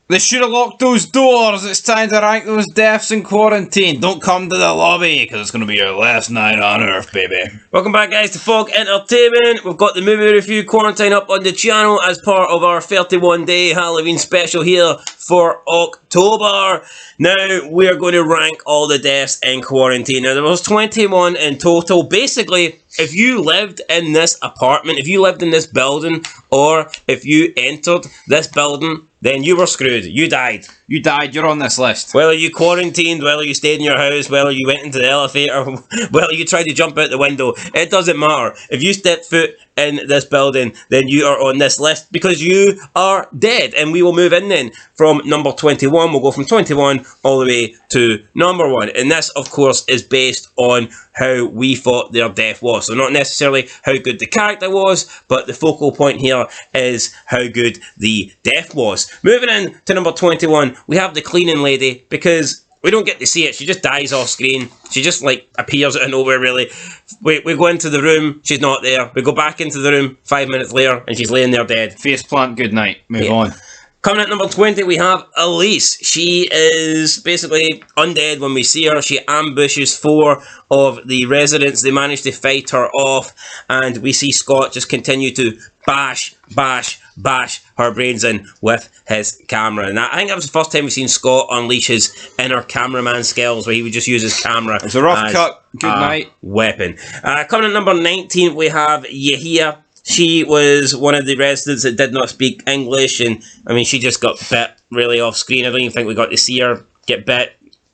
They should have locked those doors. It's time to rank those deaths in quarantine. Don't come to the lobby, because it's going to be your last night on Earth, baby. Welcome back, guys, to Fog Entertainment. We've got the movie review quarantine up on the channel as part of our 31-day Halloween special here for October. Now, we are going to rank all the deaths in quarantine. Now, there was 21 in total. Basically, if you lived in this apartment, if you lived in this building, or if you entered this building, then you were screwed. You died. You died. You're on this list. Whether you quarantined, whether you stayed in your house, whether you went into the elevator, whether you tried to jump out the window, it doesn't matter. If you step foot in this building, then you are on this list because you are dead. And we will move in then from number 21. We'll go from 21 all the way to number 1. And this, of course, is based on how we thought their death was. So not necessarily how good the character was, but the focal point here is how good the death was. Moving in to number 21, we have the cleaning lady, because we don't get to see it. She just dies off screen. She just, like, appears out of nowhere, really. We go into the room, she's not there. We go back into the room 5 minutes later, and she's laying there dead. Faceplant, good night. Move on. Coming at number 20, we have Elise. She is basically undead when we see her. She ambushes 4 of the residents. They manage to fight her off, and we see Scott just continue to bash her brains in with his camera. And I think that was the first time we've seen Scott unleash his inner cameraman skills, where he would just use his camera. It's a rough cut. Good night. Weapon. Coming at number 19, we have Yahia. She was one of the residents that did not speak English, and I mean, she just got bit really off screen. I don't even think we got to see her get bit.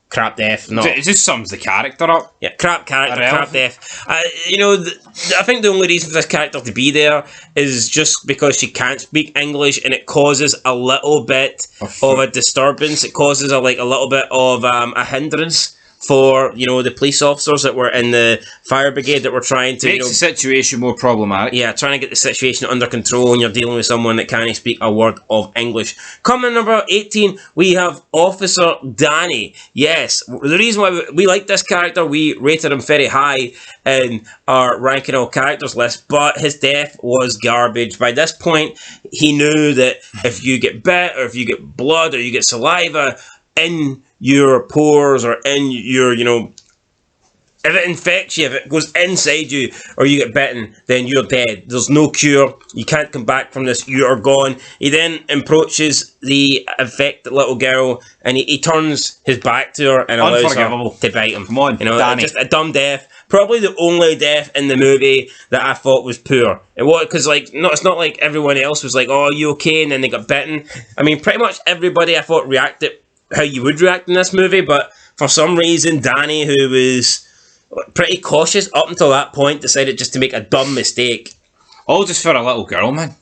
Crap death. No. It just sums the character up. Yeah, crap character, crap death. You know, I think the only reason for this character to be there is just because she can't speak English, and it causes a little bit of a disturbance. It causes a little bit of a hindrance for, you know, the police officers that were in the fire brigade that were trying to... Makes the situation more problematic. Yeah, trying to get the situation under control when you're dealing with someone that can't speak a word of English. Coming number 18, we have Officer Danny. Yes, the reason why we like this character, we rated him very high in our ranking all characters list, but his death was garbage. By this point, he knew that if you get bit, or if you get blood, or you get saliva in your pores, or in your, you know, if it infects you, if it goes inside you, or you get bitten, then you're dead. There's no cure. You can't come back from this. You are gone. He then approaches the infected little girl, and he turns his back to her and allows her to bite him. Come on, you know, Danny. Just a dumb death. Probably the only death in the movie that I thought was poor. It was, because, like, no, it's not like everyone else was like, oh, are you okay? And then they got bitten. I mean, pretty much everybody, I thought, reacted how you would react in this movie, but for some reason, Danny, who was pretty cautious up until that point, decided just to make a dumb mistake. All just for a little girl, man.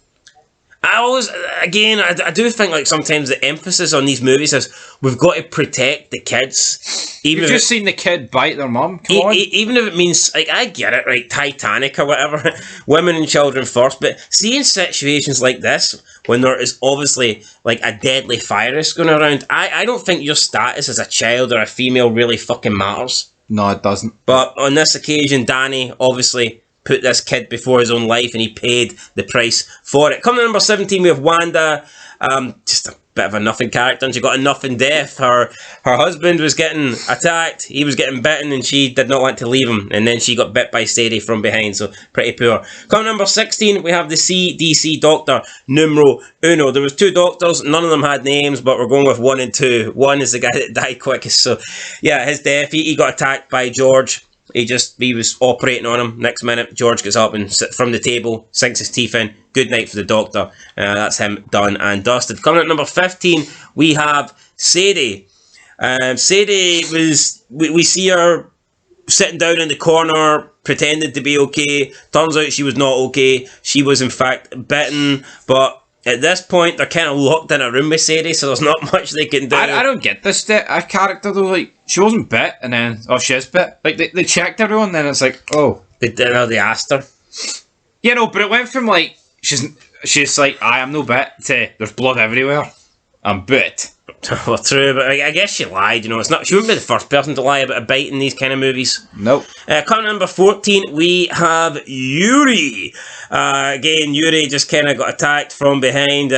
I do think, like, sometimes the emphasis on these movies is we've got to protect the kids. You've just seen the kid bite their mum. Come on. Even if it means, like, I get it, like Titanic or whatever, women and children first, but seeing situations like this, when there is obviously, like, a deadly virus going around, I don't think your status as a child or a female really fucking matters. No, it doesn't. But on this occasion, Danny obviously put this kid before his own life, and he paid the price for it. Coming to number 17, we have Wanda. Just a bit of a nothing character, and she got a nothing death. Her husband was getting attacked, he was getting bitten, and she did not want to leave him, and then she got bit by Sadie from behind, so pretty poor. Coming to number 16, we have the CDC Doctor, numero uno. There was 2 doctors, none of them had names, but we're going with 1 and 2. 1 is the guy that died quickest, so yeah, his death, he got attacked by George. He was operating on him. Next minute, George gets up and sits from the table, sinks his teeth in. Good night for the doctor. That's him done and dusted. Coming at number 15, we have Sadie. Sadie was, we see her sitting down in the corner, pretending to be okay. Turns out she was not okay. She was in fact bitten, but at this point, they're kind of locked in a room with Sadie, so there's not much they can do. I don't get this character, though. Like, she wasn't bit, and then, oh, she is bit. Like, they checked everyone, and then it's like, oh. They asked her. You know, but it went from, like, she's like, I am no bit, to there's blood everywhere. I'm bit. Well, true, but I guess she lied. It's not. She wouldn't be the first person to lie about a bite in these kind of movies. Nope. Coming number 14, we have Yuri. Again, Yuri just kind of got attacked from behind.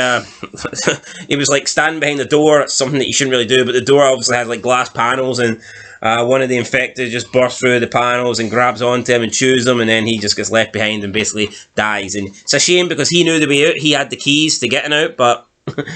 He was like standing behind the door. It's something that you shouldn't really do, but the door obviously had like glass panels, and one of the infected just bursts through the panels and grabs onto him and chews them, and then he just gets left behind and basically dies. And it's a shame because he knew the way out. He had the keys to getting out, but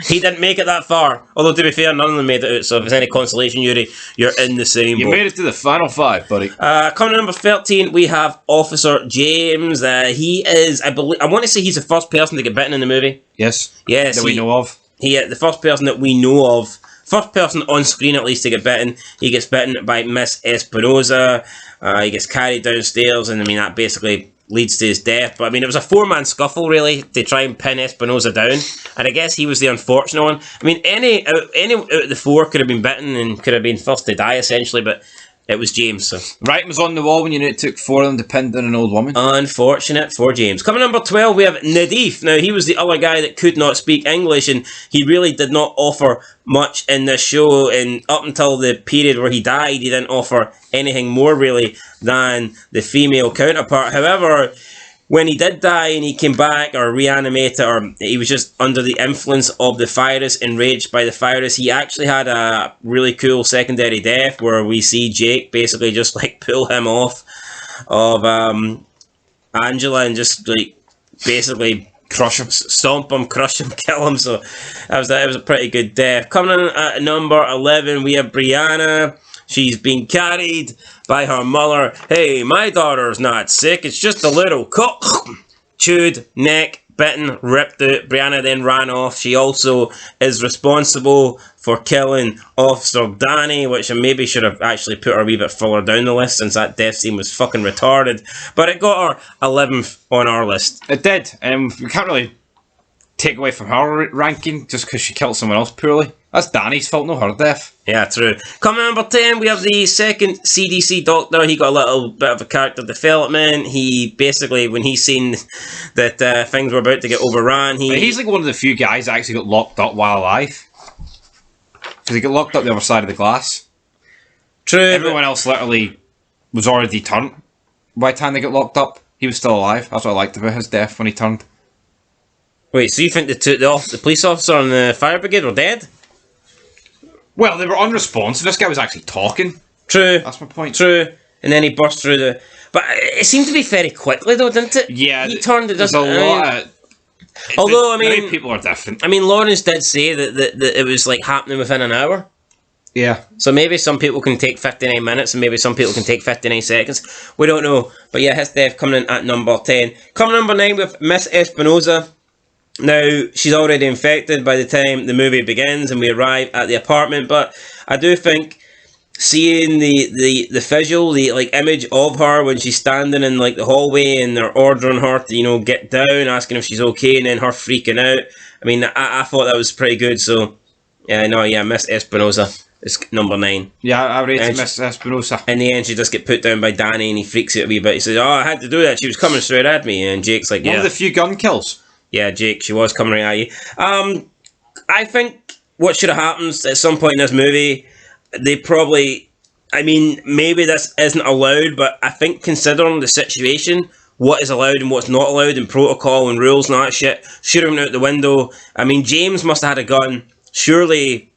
he didn't make it that far. Although, to be fair, none of them made it out, so if there's any consolation, Yuri, you're in the same boat. You made it to the final 5, buddy. Coming to number 13, we have Officer James. He is, I want to say he's the first person to get bitten in the movie. Yes. Yes. That we know of. The first person that we know of. First person on screen, at least, to get bitten. He gets bitten by Miss Espinoza. He gets carried downstairs, and that basically leads to his death. But it was a 4-man scuffle really to try and pin Espinoza down, and I guess he was the unfortunate one. Any out of the 4 could have been bitten and could have been first to die essentially, but it was James. So writing was on the wall when you knew it took 4 of them to pin down an old woman. Unfortunate for James. Coming number 12, we have Nadif. Now, he was the other guy that could not speak English, and he really did not offer much in this show, and up until the period where he died, he didn't offer anything more really than the female counterpart. However, when he did die and he came back or reanimated, or he was just under the influence of the virus, enraged by the virus, he actually had a really cool secondary death where we see Jake basically just like pull him off of Angela and just like basically crush him, stomp him, crush him, kill him. So it was a pretty good death. Coming in at number 11, we have Brianna. She's being carried by her mother. Hey, my daughter's not sick. It's just a little cut. Chewed, neck, bitten, ripped out. Brianna then ran off. She also is responsible for killing Officer Danny, which I maybe should have actually put her a wee bit further down the list since that death scene was fucking retarded. But it got her 11th on our list. It did. We can't really take away from her ranking just because she killed someone else poorly. That's Danny's fault, not her death. Yeah, true. Coming number 10, we have the second CDC Doctor. He got a little bit of a character development. He basically, when he seen that things were about to get overrun, he's like one of the few guys that actually got locked up while alive. Because he got locked up the other side of the glass. True. Everyone else literally was already turned by the time they got locked up. He was still alive. That's what I liked about his death when he turned. Wait, so you think the police officer and the fire brigade were dead? Well, they were unresponsive. This guy was actually talking. True. That's my point. True. And then he burst through the... But it seemed to be very quickly, though, didn't it? Yeah. He turned... There's a lot of... Although, people are different. Lawrence did say that it was, like, happening within an hour. Yeah. So maybe some people can take 59 minutes and maybe some people can take 59 seconds. We don't know. But yeah, his death coming in at number 10. Coming number 9 with Miss Espinoza. Now, she's already infected by the time the movie begins and we arrive at the apartment, but I do think seeing the visual, the like image of her when she's standing in like the hallway and they're ordering her to, get down, asking if she's okay, and then her freaking out. I thought that was pretty good, so Miss Espinoza is number 9. Yeah, I rated Miss Espinoza. In the end, she just get put down by Danny and he freaks out a wee bit. He says, I had to do that, she was coming straight at me, and Jake's like, One of the few gun kills. Yeah, Jake, she was coming right at you. I think what should have happened at some point in this movie, they probably... maybe this isn't allowed, but I think considering the situation, what is allowed and what's not allowed, and protocol and rules and all that shit, shoot him out the window. James must have had a gun. Surely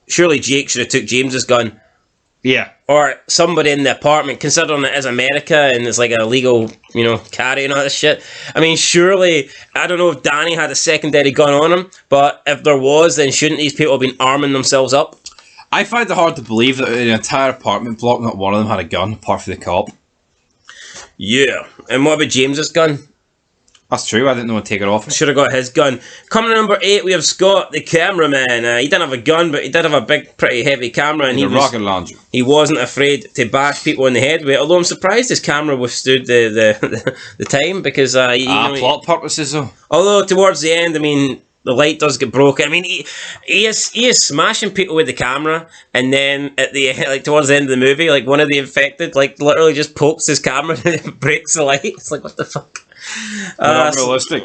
Jake should have took James's gun. Yeah. Or somebody in the apartment, considering it is America and it's like a legal, carry and all this shit. Surely, I don't know if Danny had a secondary gun on him, but if there was, then shouldn't these people have been arming themselves up? I find it hard to believe that in an entire apartment block, not one of them had a gun, apart from the cop. Yeah. And what about James's gun? That's true, I didn't know to take it off. Should have got his gun. Coming to number 8, we have Scott, the cameraman. He didn't have a gun, but he did have a big, pretty heavy camera. And rocket launcher. He wasn't afraid to bash people in the head with it, although I'm surprised his camera withstood the time, because... plot purposes, though. Although, towards the end, the light does get broken. He is smashing people with the camera, and then at the towards the end of the movie, one of the infected, literally just pokes his camera and breaks the light. It's like, what the fuck? Not realistic.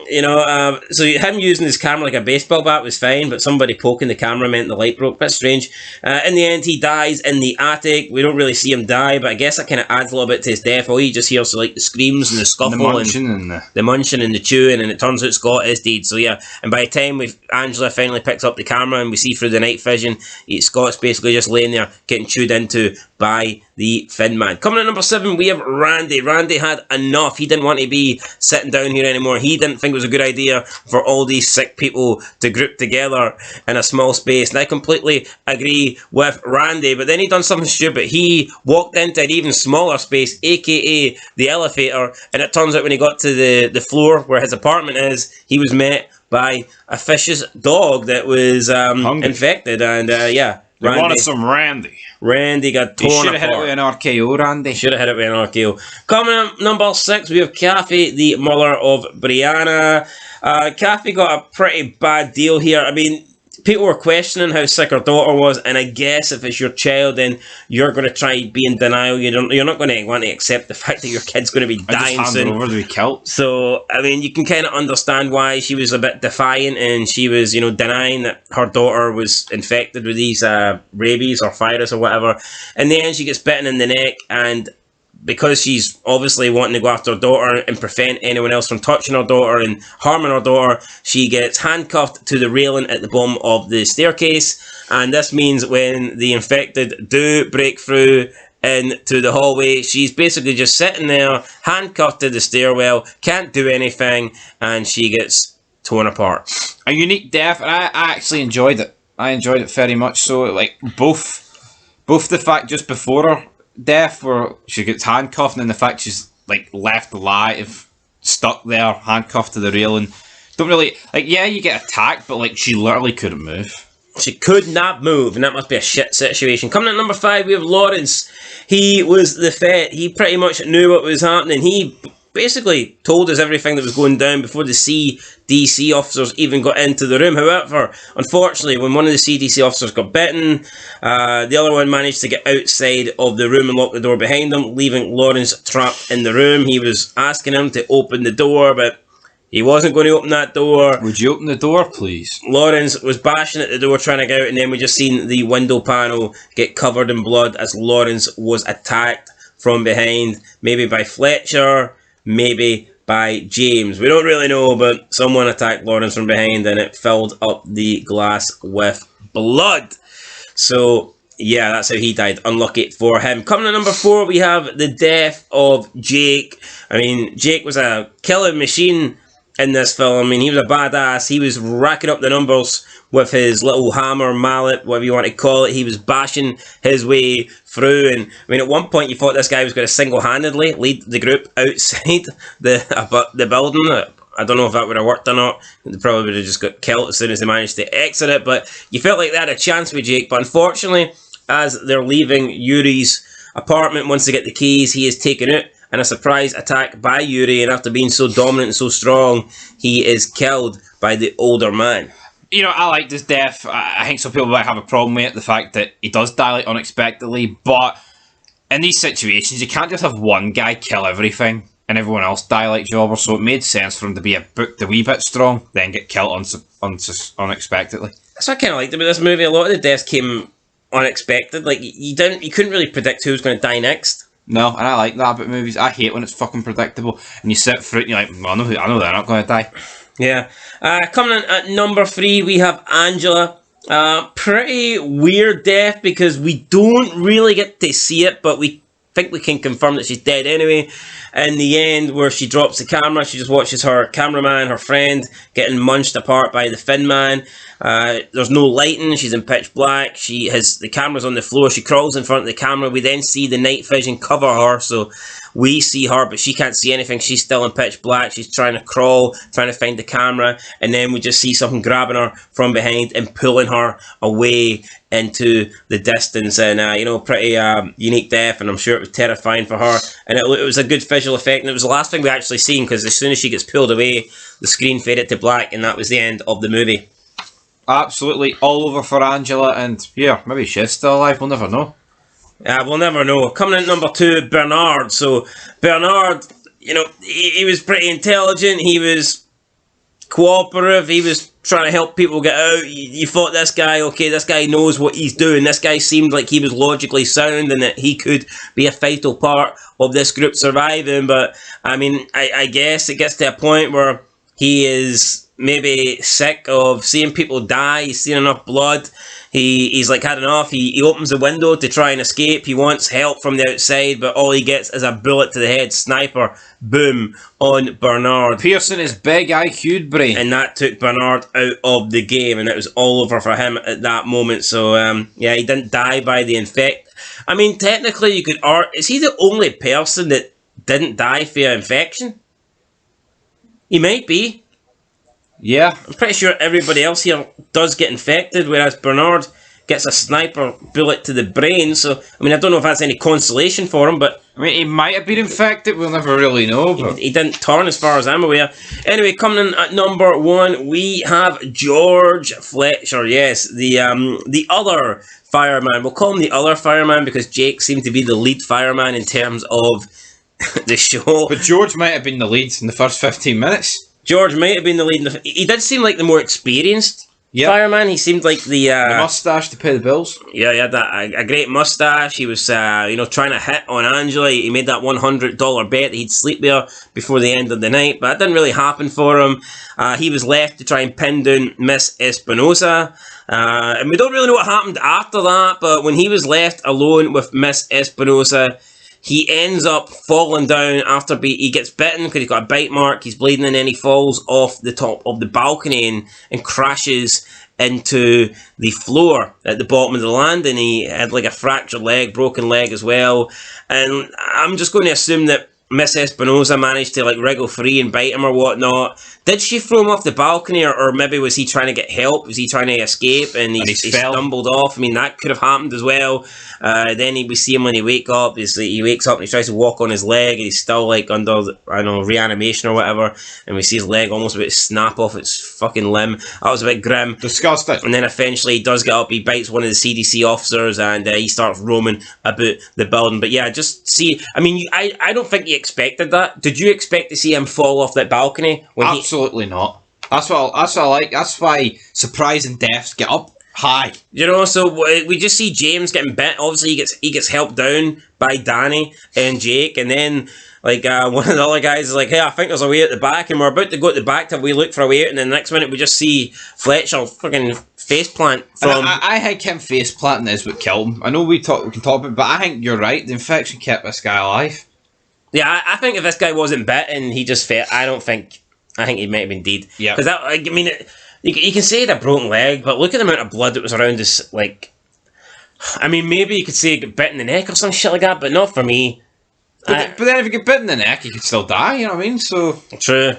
So him using his camera like a baseball bat was fine, but somebody poking the camera meant the light broke. Bit strange. In the end, he dies in the attic. We don't really see him die, but I guess that kind of adds a little bit to his death. All you just hear like the screams and the scuffle, and the munching and the chewing, and it turns out Scott is dead. So yeah, and by the time Angela finally picks up the camera and we see through the night vision, Scott's basically just laying there getting chewed into by the Fin Man. Coming at number 7, we have Randy. Randy had enough. He didn't want to be sitting down here anymore. He didn't think it was a good idea for all these sick people to group together in a small space. And I completely agree with Randy. But then he done something stupid. He walked into an even smaller space, aka the elevator. And it turns out when he got to the floor where his apartment is, he was met by a vicious dog that was infected. And yeah. They wanted some Randy. Randy got torn apart. Should have hit it with an RKO, Randy. Should have hit it with an RKO. Coming up, number 6, we have Kathy, the mother of Brianna. Kathy got a pretty bad deal here. I mean, people were questioning how sick her daughter was, and I guess if it's your child, then you're going to try be in denial. You're not going to want to accept the fact that your kid's going to be dying soon. Over to be killed. So, I mean, you can kind of understand why she was a bit defiant, and she was, denying that her daughter was infected with these rabies or virus or whatever. In the end, she gets bitten in the neck, and because she's obviously wanting to go after her daughter and prevent anyone else from touching her daughter and harming her daughter, she gets handcuffed to the railing at the bottom of the staircase. And this means when the infected do break through into the hallway, she's basically just sitting there, handcuffed to the stairwell, can't do anything, and she gets torn apart. A unique death, and I actually enjoyed it. I enjoyed it very much so. Like, both the fact just before her death where she gets handcuffed, and then the fact she's like left alive, stuck there, handcuffed to the railing. Don't really you get attacked, but like she literally couldn't move. She could not move, and that must be a shit situation. Coming at number 5, we have Lawrence. He was the vet. He pretty much knew what was happening. He basically told us everything that was going down before the CDC officers even got into the room. However, unfortunately, when one of the CDC officers got bitten, the other one managed to get outside of the room and lock the door behind him, leaving Lawrence trapped in the room. He was asking him to open the door, but he wasn't going to open that door. Would you open the door, please? Lawrence was bashing at the door trying to get out, and then we just seen the window panel get covered in blood as Lawrence was attacked from behind, maybe by Fletcher, maybe by James. We don't really know, but someone attacked Lawrence from behind and it filled up the glass with blood. So, yeah, that's how he died. Unlucky for him. Coming to number 4, we have the death of Jake. I mean, Jake was a killing machine in this film. I mean, he was a badass. He was racking up the numbers with his little hammer, mallet, whatever you want to call it. He was bashing his way through, and I mean, at one point you thought this guy was going to single-handedly lead the group outside the building. I don't know if that would have worked or not. They probably would have just got killed as soon as they managed to exit it, but you felt like they had a chance with Jake. But unfortunately, as they're leaving Yuri's apartment, once they get the keys, he is taken out in a surprise attack by Yuri, and after being so dominant and so strong, he is killed by the older man. I like this death. I think some people might have a problem with it, the fact that he does die like unexpectedly, but in these situations, you can't just have one guy kill everything and everyone else die like jobber, so it made sense for him to be booked a wee bit strong, then get killed unexpectedly. That's what I kind of liked about this movie. A lot of the deaths came unexpected. Like, you couldn't really predict who was going to die next. No, and I like that about movies. I hate when it's fucking predictable, and you sit through it and you're like, I know they're not going to die. Yeah. Coming in at number 3, we have Angela. Pretty weird death because we don't really get to see it, but we think we can confirm that she's dead anyway. In the end, where she drops the camera, she just watches her cameraman, her friend, getting munched apart by the Fin Man. There's no lighting. She's in pitch black. She has the camera's on the floor. She crawls in front of the camera. We then see the night vision cover her, so we see her, but she can't see anything. She's still in pitch black. She's trying to crawl, trying to find the camera, and then we just see something grabbing her from behind and pulling her away into the distance. And pretty unique death, and I'm sure it was terrifying for her. And it was a good visual effect, and it was the last thing we actually seen, because as soon as she gets pulled away, the screen faded to black, and that was the end of the movie. Absolutely all over for Angela, and yeah, maybe she's still alive, we'll never know. We'll never know. Coming in number 2, Bernard. So Bernard he was pretty intelligent. He was cooperative. He was trying to help people get out. You thought this guy, okay, this guy knows what he's doing. This guy seemed like he was logically sound and that he could be a vital part of this group surviving. But, I mean, I guess it gets to a point where he is maybe sick of seeing people die. He's seen enough blood. He's like had enough. He opens the window to try and escape. He wants help from the outside, but all he gets is a bullet to the head. Sniper, boom, on Bernard. Pearson is big IQ'd brain. And that took Bernard out of the game, and it was all over for him at that moment. So, yeah, he didn't die by the infect. I mean, technically, you could argue, is he the only person that didn't die via infection? He might be. Yeah. I'm pretty sure everybody else here does get infected, whereas Bernard gets a sniper bullet to the brain. So, I mean, I don't know if that's any consolation for him, but... I mean, he might have been infected, we'll never really know, but... He didn't turn, as far as I'm aware. Anyway, coming in at number 1, we have George Fletcher. Yes, the other fireman. We'll call him the other fireman because Jake seemed to be the lead fireman in terms of the show. But George might have been the lead in the first 15 minutes. George might have been the lead. He did seem like the more experienced fireman. He seemed like the moustache to pay the bills. Yeah, he had a great moustache. He was, trying to hit on Angela. He made that $100 bet that he'd sleep there before the end of the night, but that didn't really happen for him. He was left to try and pin down Miss Espinoza. And we don't really know what happened after that, but when he was left alone with Miss Espinoza, he ends up falling down after he gets bitten because he's got a bite mark. He's bleeding, and then he falls off the top of the balcony and crashes into the floor at the bottom of the landing. He had like a fractured leg, broken leg as well. And I'm just going to assume that Miss Espinoza managed to like wriggle free and bite him or whatnot. Did she throw him off the balcony, or maybe was he trying to get help? Was he trying to escape and he stumbled off? I mean, that could have happened as well. Then we see him when he wakes up. He wakes up and he tries to walk on his leg, and he's still like under, reanimation or whatever. And we see his leg almost about to snap off its fucking limb. That was a bit grim. Disgusting. And then eventually he does get up, he bites one of the CDC officers, and he starts roaming about the building. But yeah, just see, I mean, I don't think you expected that. Did you expect to see him fall off that balcony? Absolutely not. That's what I like. That's why surprising deaths get up high. So we just see James getting bit. Obviously, he gets helped down by Danny and Jake, and then one of the other guys is like, "Hey, I think there's a way at the back," and we're about to go at the back to we look for a way out, and then the next minute we just see Fletcher fucking faceplant from. I think him faceplanting is what killed him. I know we can talk about it, but I think you're right. The infection kept this guy alive. Yeah, I think if this guy wasn't bitten, he just fell. I think he might have been dead. Yeah. Because you can say he had a broken leg, but look at the amount of blood that was around his, maybe you could say he got bit in the neck or some shit like that, but not for me. But then if you get bit in the neck, you could still die, you know what I mean? So... True.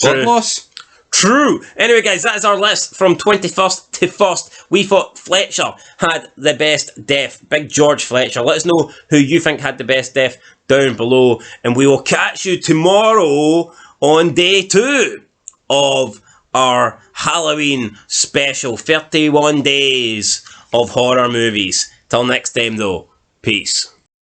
Blood loss. True. Anyway, guys, that is our list from 21st to 1st. We thought Fletcher had the best death. Big George Fletcher. Let us know who you think had the best death down below, and we will catch you tomorrow on day 2 of our Halloween special. 31 days of horror movies. Till next time, though. Peace.